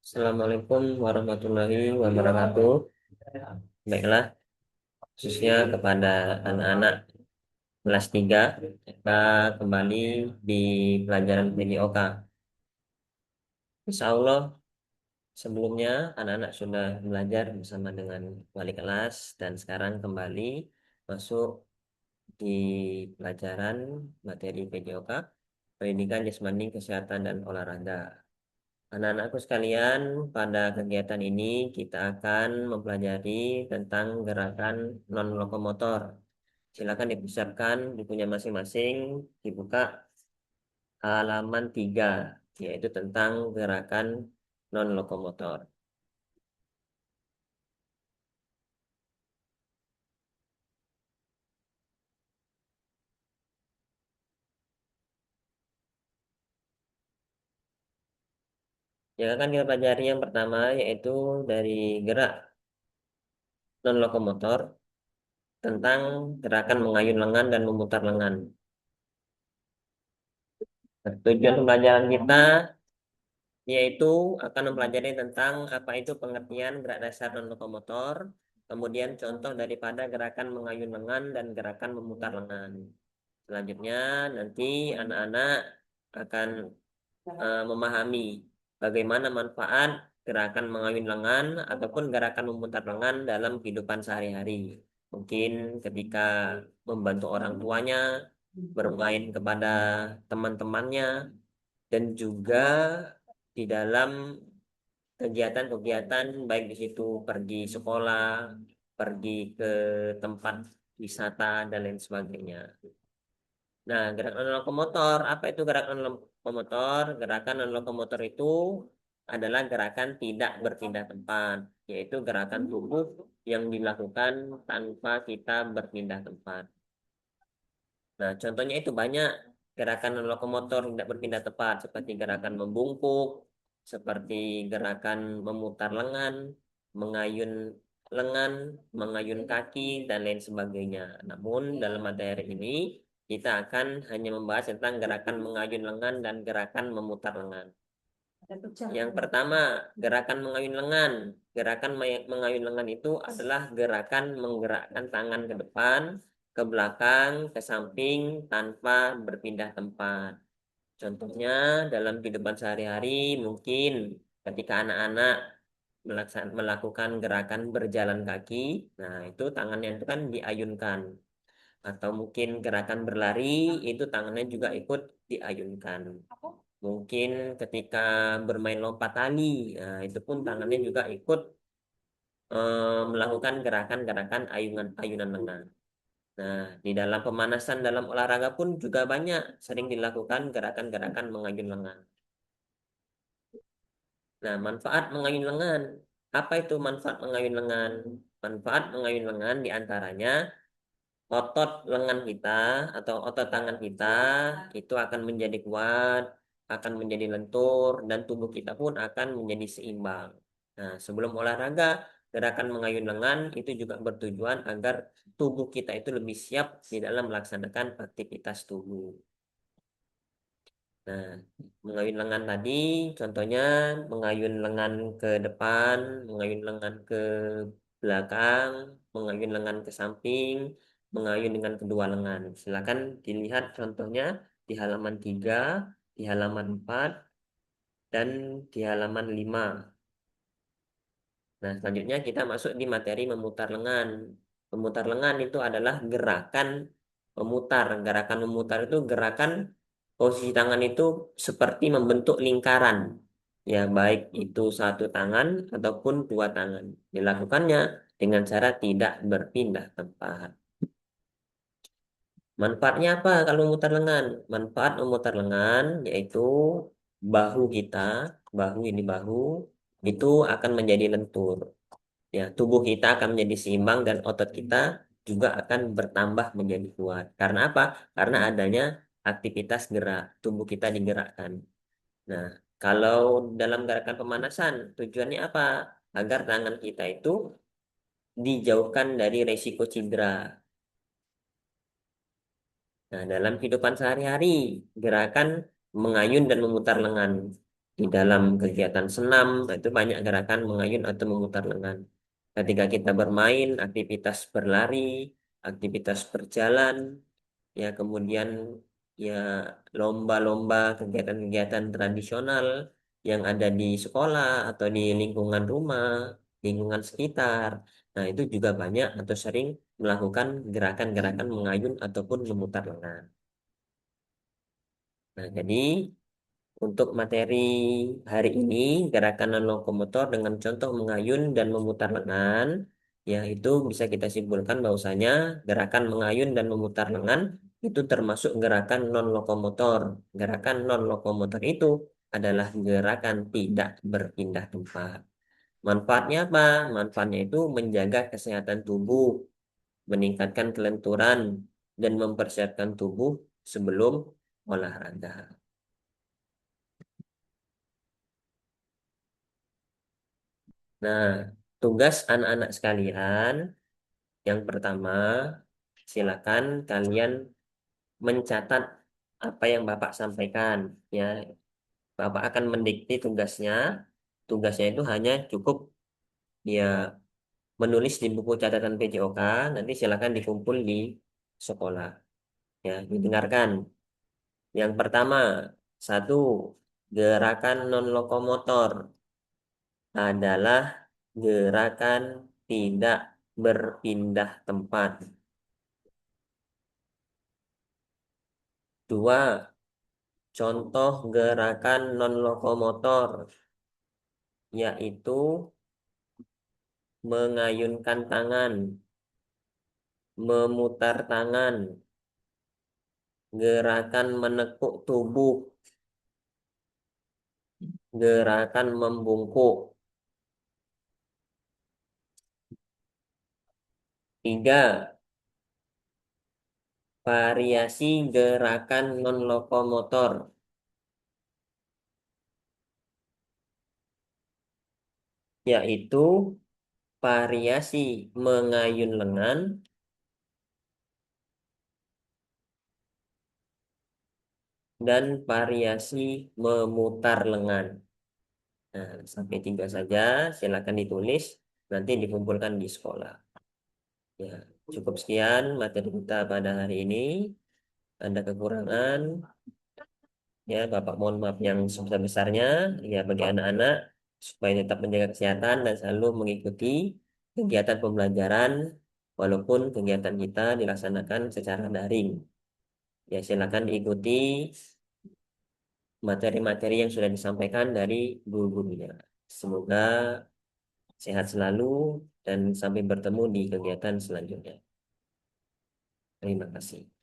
Assalamualaikum warahmatullahi wabarakatuh. Baiklah, khususnya kepada anak-anak kelas 3, kita kembali di pelajaran PJOK. Insya Allah, sebelumnya anak-anak sudah belajar bersama dengan wali kelas dan sekarang kembali masuk di pelajaran materi PJOK, Pendidikan Jasmani, Kesehatan, dan Olahraga. Anak-anakku sekalian, pada kegiatan ini kita akan mempelajari tentang gerakan non-lokomotor. Silakan dipersiapkan bukunya masing-masing, dibuka halaman 3, yaitu tentang gerakan non-lokomotor. Yang akan kita pelajari yang pertama yaitu dari gerak non-lokomotor tentang gerakan mengayun lengan dan memutar lengan. Tujuan pembelajaran kita yaitu akan mempelajari tentang apa itu pengertian gerak dasar non lokomotor, kemudian contoh daripada gerakan mengayun lengan dan gerakan memutar lengan. Selanjutnya nanti anak-anak akan memahami bagaimana manfaat gerakan mengayun lengan ataupun gerakan memutar lengan dalam kehidupan sehari-hari. Mungkin ketika membantu orang tuanya, bermain kepada teman-temannya, dan juga di dalam kegiatan-kegiatan baik di situ pergi sekolah, pergi ke tempat wisata dan lain sebagainya. Nah, gerakan lokomotor, apa itu gerakan lokomotor? Gerakan lokomotor itu adalah gerakan tidak berpindah tempat, yaitu gerakan tubuh yang dilakukan tanpa kita berpindah tempat. Nah, contohnya itu banyak gerakan lokomotor tidak berpindah tempat, seperti gerakan membungkuk, seperti gerakan memutar lengan, mengayun lengan, mengayun kaki, dan lain sebagainya. Namun, dalam materi ini, kita akan hanya membahas tentang gerakan mengayun lengan dan gerakan memutar lengan. Yang pertama, gerakan mengayun lengan. Gerakan mengayun lengan itu adalah gerakan menggerakkan tangan ke depan, ke belakang, ke samping tanpa berpindah tempat. Contohnya dalam kehidupan sehari-hari mungkin ketika anak-anak melakukan gerakan berjalan kaki, nah itu tangannya itu kan diayunkan. Atau mungkin gerakan berlari itu tangannya juga ikut diayunkan. Mungkin ketika bermain lompat tali, nah, itu pun tangannya juga ikut melakukan gerakan-gerakan ayunan lengan. Nah, di dalam pemanasan dalam olahraga pun juga banyak sering dilakukan gerakan-gerakan mengayun lengan. Nah, manfaat mengayun lengan. Apa itu manfaat mengayun lengan? Manfaat mengayun lengan diantaranya otot lengan kita atau otot tangan kita itu akan menjadi kuat, akan menjadi lentur, dan tubuh kita pun akan menjadi seimbang. Nah, sebelum olahraga, gerakan mengayun lengan itu juga bertujuan agar tubuh kita itu lebih siap di dalam melaksanakan aktivitas tubuh. Nah, mengayun lengan tadi, contohnya mengayun lengan ke depan, mengayun lengan ke belakang, mengayun lengan ke samping, mengayun dengan kedua lengan. Silakan dilihat contohnya di halaman 3, di halaman 4, dan di halaman 5. Nah, selanjutnya kita masuk di materi memutar lengan. Memutar lengan itu adalah gerakan memutar. Gerakan memutar itu gerakan posisi tangan itu seperti membentuk lingkaran. Ya, baik itu satu tangan ataupun dua tangan. Dilakukannya dengan cara tidak berpindah tempat. Manfaatnya apa kalau memutar lengan? Manfaat memutar lengan yaitu bahu kita, bahu ini bahu, itu akan menjadi lentur. Ya, tubuh kita akan menjadi seimbang dan otot kita juga akan bertambah menjadi kuat. Karena apa? Karena adanya aktivitas gerak, tubuh kita digerakkan. Nah, kalau dalam gerakan pemanasan, tujuannya apa? Agar tangan kita itu dijauhkan dari resiko cedera. Nah, dalam kehidupan sehari-hari, gerakan mengayun dan memutar lengan. Di dalam kegiatan senam, itu banyak gerakan mengayun atau memutar lengan. Ketika kita bermain, aktivitas berlari, aktivitas berjalan, ya kemudian ya lomba-lomba, kegiatan-kegiatan tradisional yang ada di sekolah atau di lingkungan rumah, lingkungan sekitar. Nah, itu juga banyak atau sering melakukan gerakan-gerakan mengayun ataupun memutar lengan. Nah, jadi untuk materi hari ini, gerakan non lokomotor dengan contoh mengayun dan memutar lengan, ya itu bisa kita simpulkan bahwasanya gerakan mengayun dan memutar lengan itu termasuk gerakan non lokomotor. Gerakan non lokomotor itu adalah gerakan tidak berpindah tempat. Manfaatnya apa? Manfaatnya itu menjaga kesehatan tubuh, meningkatkan kelenturan, dan mempersiapkan tubuh sebelum olahraga. Nah, tugas anak-anak sekalian, yang pertama, silakan kalian mencatat apa yang Bapak sampaikan. Ya, Bapak akan mendikte tugasnya. Tugasnya itu hanya cukup ya menulis di buku catatan PJOK. Nanti silakan dikumpul di sekolah. Ya, didengarkan. Yang pertama, satu, gerakan non lokomotor adalah gerakan tidak berpindah tempat. Dua, contoh gerakan non lokomotor yaitu mengayunkan tangan, memutar tangan, gerakan menekuk tubuh, gerakan membungkuk. Tiga, variasi gerakan non lokomotor yaitu variasi mengayun lengan dan variasi memutar lengan. Nah, sampai tiga saja, silakan ditulis, nanti dikumpulkan di sekolah. Ya, cukup sekian materi kita pada hari ini. Ada kekurangan, ya Bapak mohon maaf yang sebesar-besarnya, ya bagi anak-anak supaya tetap menjaga kesehatan dan selalu mengikuti kegiatan pembelajaran walaupun kegiatan kita dilaksanakan secara daring. Ya, silakan diikuti materi-materi yang sudah disampaikan dari guru-gurunya. Semoga sehat selalu dan sampai bertemu di kegiatan selanjutnya. Terima kasih.